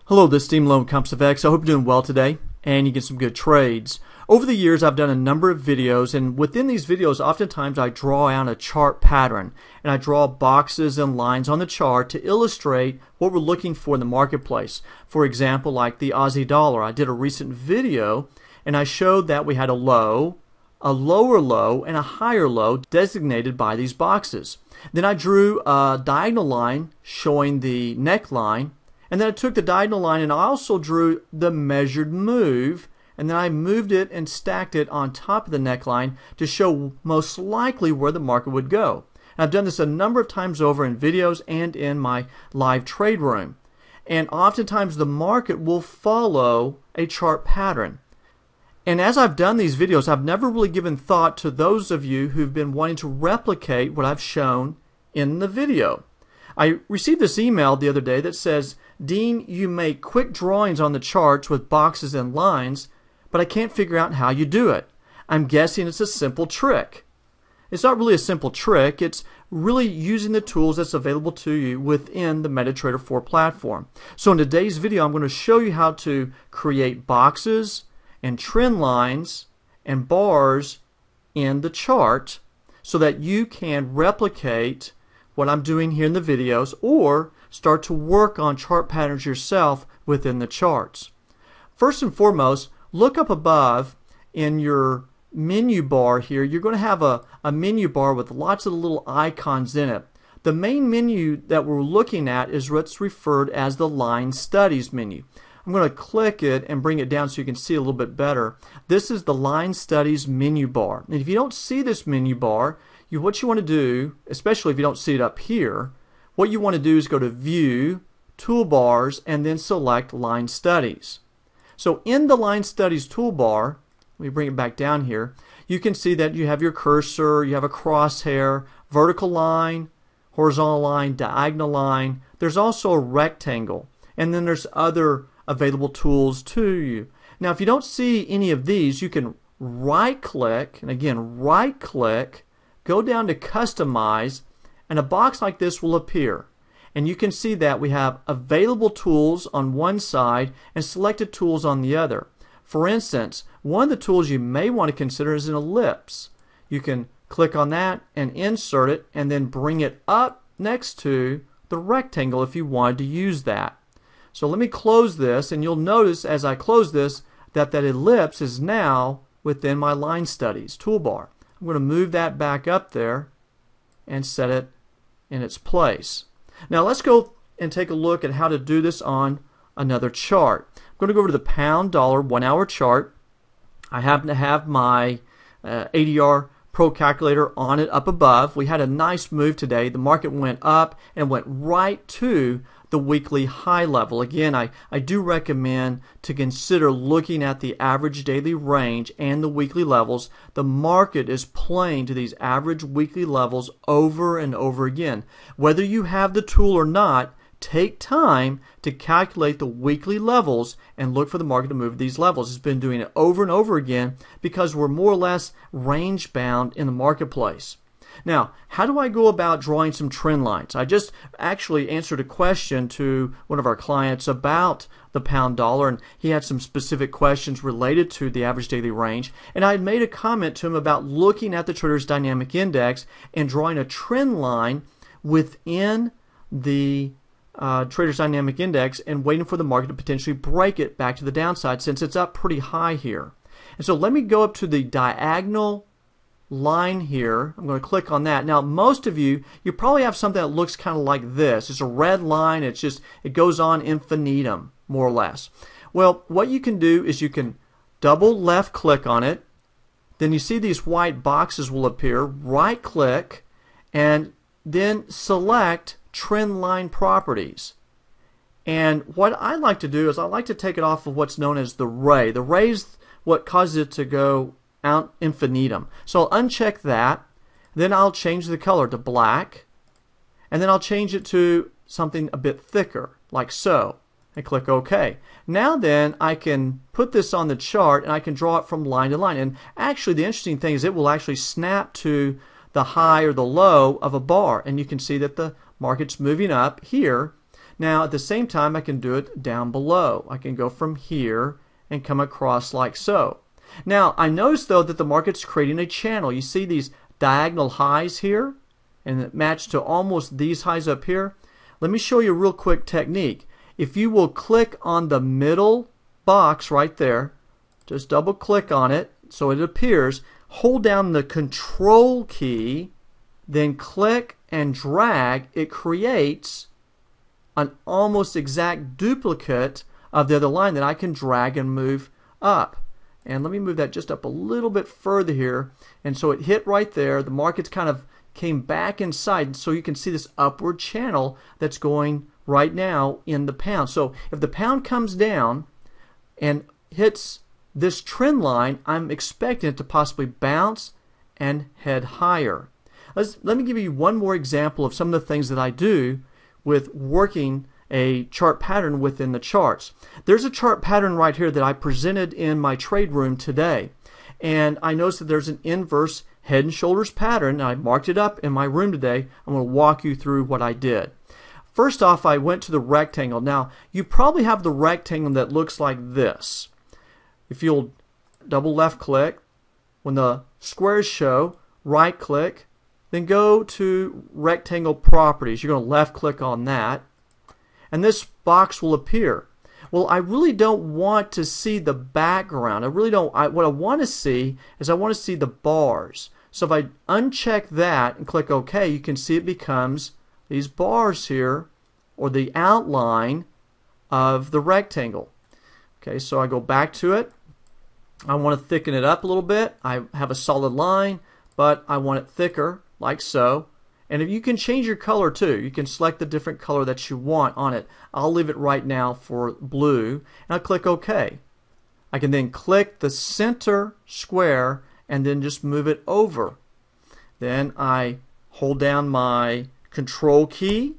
Hello, this is Steve Malone with Compass of X. I hope you're doing well today and you get some good trades. Over the years, I've done a number of videos, and within these videos, oftentimes I draw out a chart pattern and I draw boxes and lines on the chart to illustrate what we're looking for in the marketplace. For example, like the Aussie dollar. I did a recent video and I showed that we had a low, a lower low, and a higher low designated by these boxes. Then I drew a diagonal line showing the neckline. And then I took the diagonal line and I also drew the measured move, and then I moved it and stacked it on top of the neckline to show most likely where the market would go. And I've done this a number of times over in videos and in my live trade room. And oftentimes the market will follow a chart pattern. And as I've done these videos, I've never really given thought to those of you who've been wanting to replicate what I've shown in the video. I received this email the other day that says, "Dean, you make quick drawings on the charts with boxes and lines, but I can't figure out how you do it. I'm guessing it's a simple trick." It's not really a simple trick. It's really using the tools that's available to you within the MetaTrader 4 platform. So in today's video, I'm going to show you how to create boxes and trend lines and bars in the chart so that you can replicate what I'm doing here in the videos, or start to work on chart patterns yourself within the charts. First and foremost, look up above in your menu bar here. You're going to have a menu bar with lots of little icons in it. The main menu that we're looking at is what's referred as the Line Studies menu. I'm going to click it and bring it down so you can see a little bit better. This is the Line Studies menu bar. And if you don't see this menu bar, what you want to do, especially if you don't see it up here, what you want to do is go to View, Toolbars, and then select Line Studies. So in the Line Studies toolbar, let me bring it back down here, you can see that you have your cursor, you have a crosshair, vertical line, horizontal line, diagonal line. There's also a rectangle, and then there's other available tools to you. Now if you don't see any of these, you can right click, and again right click, go down to Customize, and a box like this will appear. And you can see that we have available tools on one side and selected tools on the other. For instance, one of the tools you may want to consider is an ellipse. You can click on that and insert it and then bring it up next to the rectangle if you wanted to use that. So let me close this, and you'll notice as I close this that that ellipse is now within my Line Studies toolbar. I'm going to move that back up there and set it in its place. Now let's go and take a look at how to do this on another chart. I'm going to go over to the pound dollar 1 hour chart. I happen to have my ADR Pro calculator on it up above. We had a nice move today. The market went up and went right to the weekly high level. Again, I do recommend to consider looking at the average daily range and the weekly levels. The market is playing to these average weekly levels over and over again. Whether you have the tool or not, take time to calculate the weekly levels and look for the market to move to these levels. It's been doing it over and over again because we're more or less range bound in the marketplace. Now, how do I go about drawing some trend lines? I just actually answered a question to one of our clients about the pound dollar, and he had some specific questions related to the average daily range. And I had made a comment to him about looking at the Trader's Dynamic Index and drawing a trend line within the Trader's Dynamic Index and waiting for the market to potentially break it back to the downside since it's up pretty high here. And so let me go up to the diagonal line here. I'm going to click on that. Now most of you probably have something that looks kind of like this. It's a red line. It goes on infinitum more or less. Well, what you can do is you can double left click on it. Then you see these white boxes will appear. Right click and then select Trendline Properties. And what I like to do is I like to take it off of what's known as the ray. The ray is what causes it to go out infinitum. So I'll uncheck that, then I'll change the color to black, and then I'll change it to something a bit thicker, like so, and click OK. Now then I can put this on the chart and I can draw it from line to line. And actually the interesting thing is it will actually snap to the high or the low of a bar, and you can see that the market's moving up here. Now at the same time I can do it down below. I can go from here and come across like so. Now I notice though that the market's creating a channel. You see these diagonal highs here and it matched to almost these highs up here. Let me show you a real quick technique. If you will click on the middle box right there, just double click on it so it appears, hold down the control key, then click and drag, it creates an almost exact duplicate of the other line that I can drag and move up. And let me move that just up a little bit further here. And so it hit right there. The market's kind of came back inside, so you can see this upward channel that's going right now in the pound. So if the pound comes down and hits this trend line, I'm expecting it to possibly bounce and head higher. Let me give you one more example of some of the things that I do with working a chart pattern within the charts. There's a chart pattern right here that I presented in my trade room today, and I noticed that there's an inverse head and shoulders pattern, and I marked it up in my room today. I'm going to walk you through what I did. First off, I went to the rectangle. Now you probably have the rectangle that looks like this. If you'll double left click, when the squares show, right click, then go to rectangle properties. You're going to left click on that, and this box will appear. Well, I really don't want to see the background. I really don't. What I want to see is I want to see the bars. So if I uncheck that and click OK, you can see it becomes these bars here, or the outline of the rectangle. Okay, so I go back to it. I want to thicken it up a little bit. I have a solid line, but I want it thicker, like so. And if you can change your color too, you can select the different color that you want on it. I'll leave it right now for blue, and I'll click OK. I can then click the center square and then just move it over. Then I hold down my control key,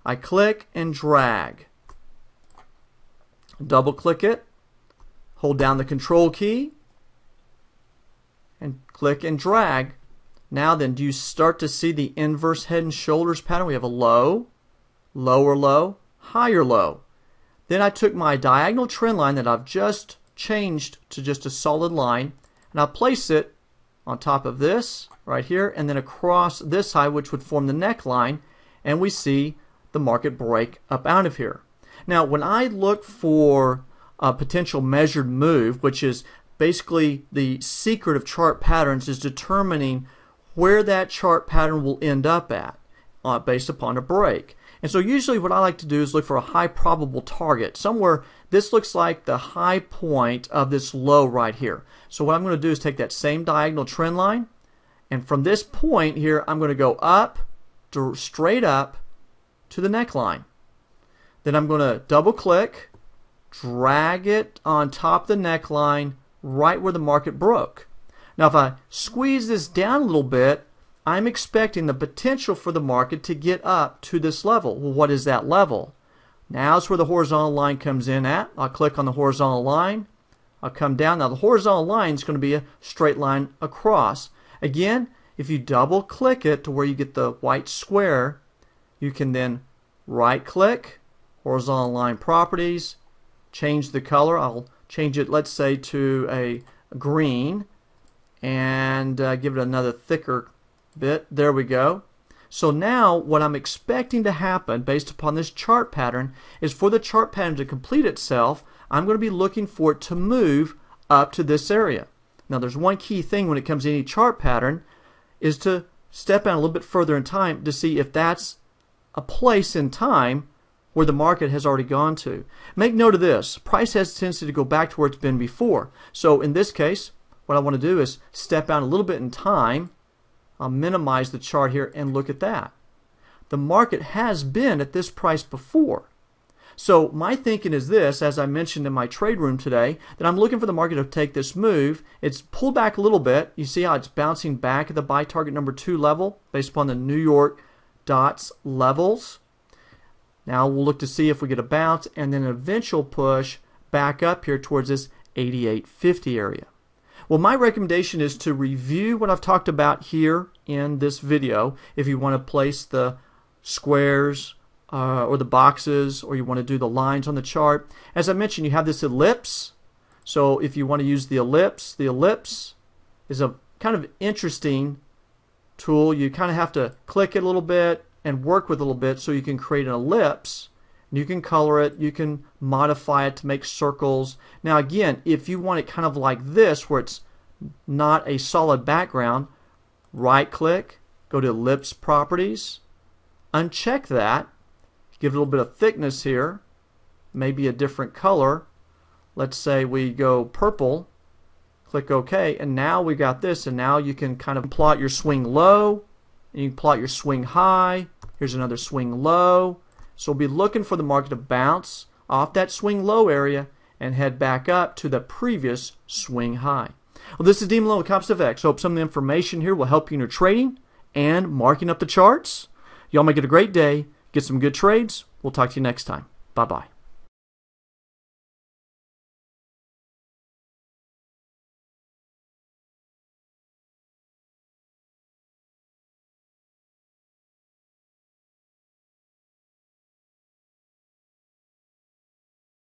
I click and drag. Double click it, hold down the control key, and click and drag. Now then, do you start to see the inverse head and shoulders pattern? We have a low, lower low, higher low. Then I took my diagonal trend line that I've just changed to just a solid line, and I'll place it on top of this right here, and then across this high, which would form the neckline, and we see the market break up out of here. Now, when I look for a potential measured move, which is basically the secret of chart patterns, is determining where that chart pattern will end up at based upon a break. And so usually what I like to do is look for a high probable target. Somewhere this looks like the high point of this low right here. So what I'm going to do is take that same diagonal trend line, and from this point here I'm going to go up, straight up to the neckline. Then I'm going to double click, drag it on top of the neckline right where the market broke. Now if I squeeze this down a little bit, I'm expecting the potential for the market to get up to this level. Well, what is that level? Now it's where the horizontal line comes in at. I'll click on the horizontal line. I'll come down. Now the horizontal line is going to be a straight line across. Again, if you double click it to where you get the white square, you can then right click, horizontal line properties, change the color. I'll change it, let's say, to a green, and give it another thicker bit. There we go. So now what I'm expecting to happen based upon this chart pattern is for the chart pattern to complete itself, I'm going to be looking for it to move up to this area. Now there's one key thing when it comes to any chart pattern is to step out a little bit further in time to see if that's a place in time where the market has already gone to. Make note of this. Price has a tendency to go back to where it's been before. So in this case, what I want to do is step out a little bit in time. I'll minimize the chart here and look at that. The market has been at this price before. So my thinking is this, as I mentioned in my trade room today, that I'm looking for the market to take this move. It's pulled back a little bit. You see how it's bouncing back at the buy target number 2 level based upon the New York dots levels. Now we'll look to see if we get a bounce and then an eventual push back up here towards this 88.50 area. Well, my recommendation is to review what I've talked about here in this video if you want to place the squares or the boxes, or you want to do the lines on the chart. As I mentioned, you have this ellipse. So if you want to use the ellipse is a kind of interesting tool. You kind of have to click it a little bit and work with it a little bit so you can create an ellipse. You can color it, you can modify it to make circles. Now again, if you want it kind of like this where it's not a solid background, right click, go to Ellipse Properties, uncheck that, give it a little bit of thickness here, maybe a different color. Let's say we go purple, click OK, and now we got this, and now you can kind of plot your swing low, and you can plot your swing high. Here's another swing low. So we'll be looking for the market to bounce off that swing low area and head back up to the previous swing high. Well, this is Dean Malone with CompositeFX. Hope some of the information here will help you in your trading and marking up the charts. Y'all make it a great day. Get some good trades. We'll talk to you next time. Bye-bye.